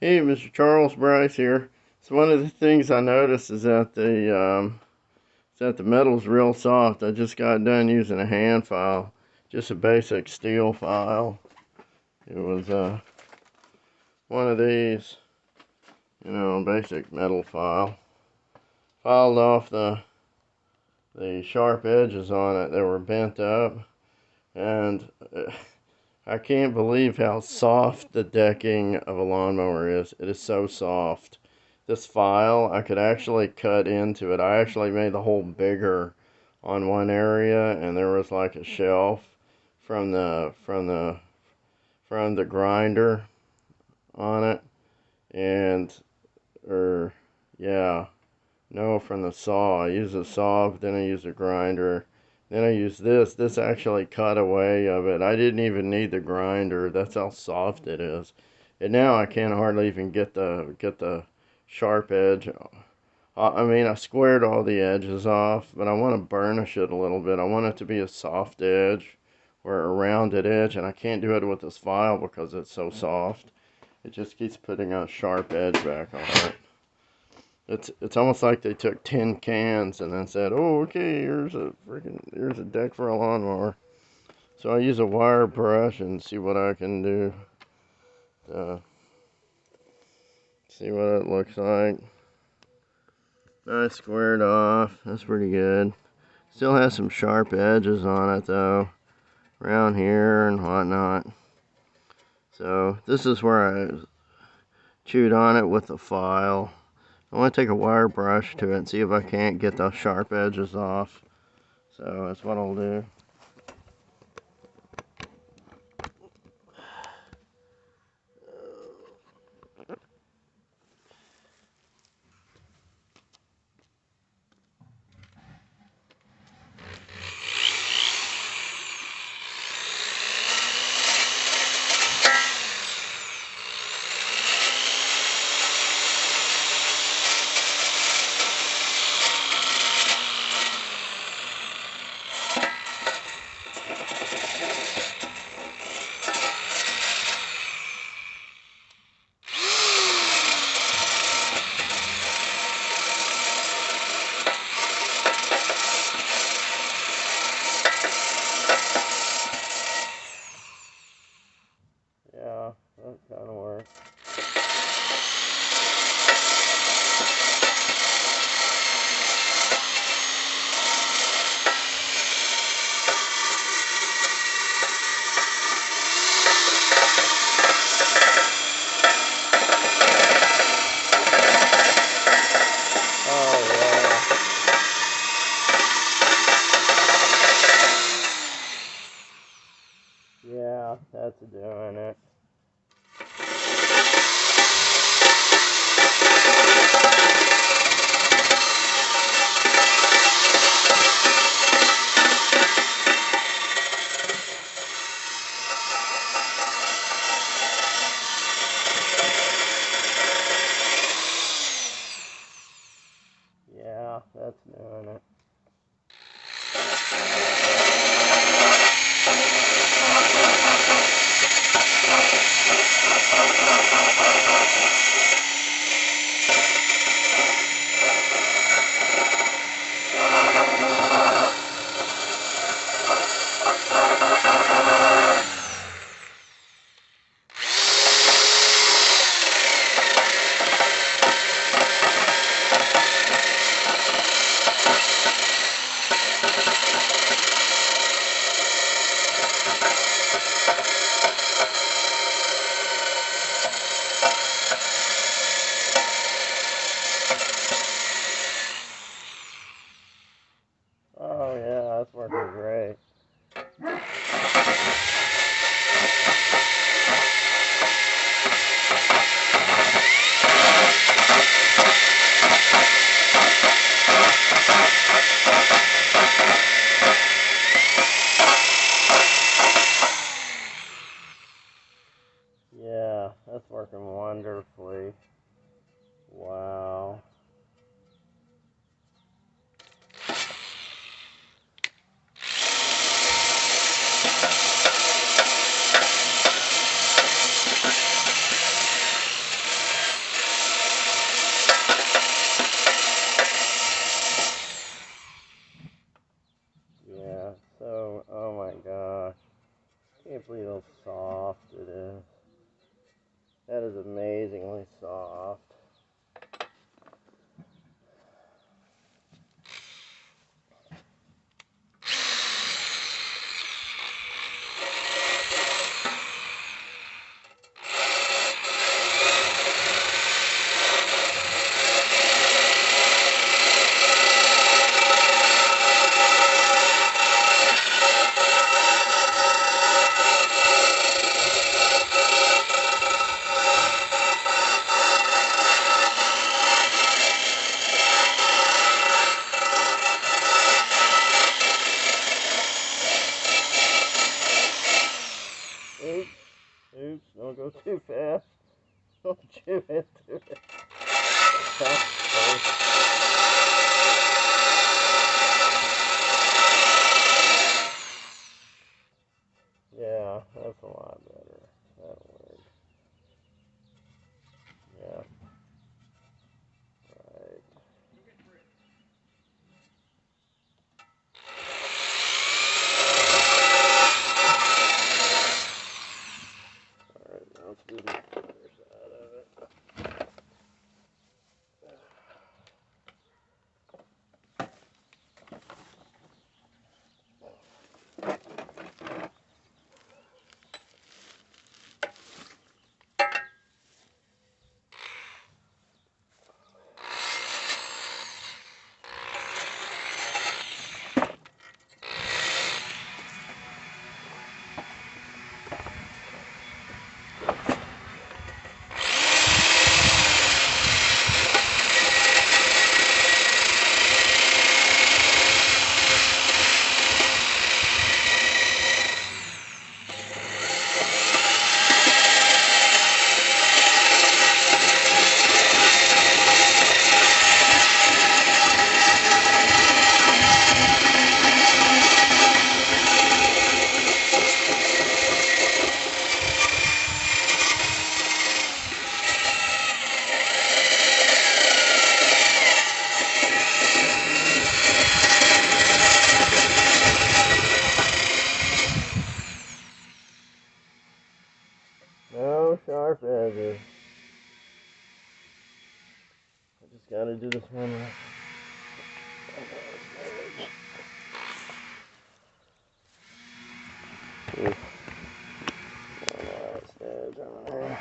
Hey, Mr. Charles Bryce here. So one of the things I noticed is that the metal's real soft. I just got done using a hand file, just a basic steel file. It was one of these, basic metal file. Filed off the sharp edges on it that were bent up, and I can't believe how soft the decking of a lawnmower is. It is so soft. This file, I could actually cut into it. I actually made the hole bigger on one area, and there was like a shelf from the grinder on it, and or yeah, no, from the saw. I used a saw, but then I used a grinder. Then I used this. This actually cut away of it. I didn't even need the grinder. That's how soft it is. And now I can't hardly even get the sharp edge. I mean, I squared all the edges off, but I want to burnish it a little bit. I want it to be a soft edge or a rounded edge, and I can't do it with this file because it's so soft. It just keeps putting a sharp edge back on it. It's almost like they took tin cans and then said, "Oh, okay, here's a deck for a lawnmower." So I use a wire brush and see what I can do. See what it looks like. Nice squared off. That's pretty good. Still has some sharp edges on it though, around here and whatnot. So this is where I chewed on it with the file. I want to take a wire brush to it and see if I can't get those sharp edges off. So that's what I'll do. Yeah, that kind of works. Oh yeah, yeah, that's doing it. Yeah, that's doing it. Oh yeah, that's working great. Yeah, that's working wonderfully. Wow. That is amazingly soft. Oops, oops, don't go too fast. Don't chew into it. Yeah, that's a lot better. That'll work. Yeah, right. Alright, now let's do the other side of it. No sharp edges. I just gotta do this one right. Oof. Last edge on there.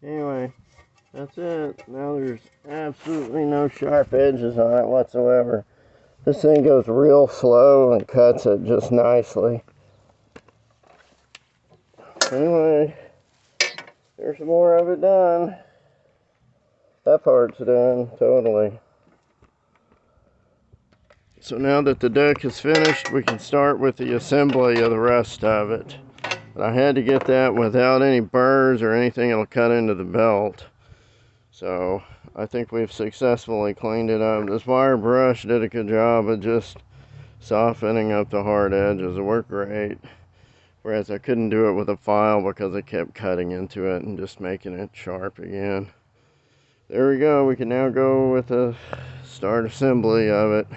Anyway, that's it. Now there's absolutely no sharp edges on it whatsoever. This thing goes real slow and cuts it just nicely. Anyway, there's more of it done. That part's done, totally. So now that the deck is finished, we can start with the assembly of the rest of it. But I had to get that without any burrs or anything that'll cut into the belt. So I think we've successfully cleaned it up. This wire brush did a good job of just softening up the hard edges. It worked great. Whereas I couldn't do it with a file because it kept cutting into it and just making it sharp again. There we go. We can now go with the start assembly of it.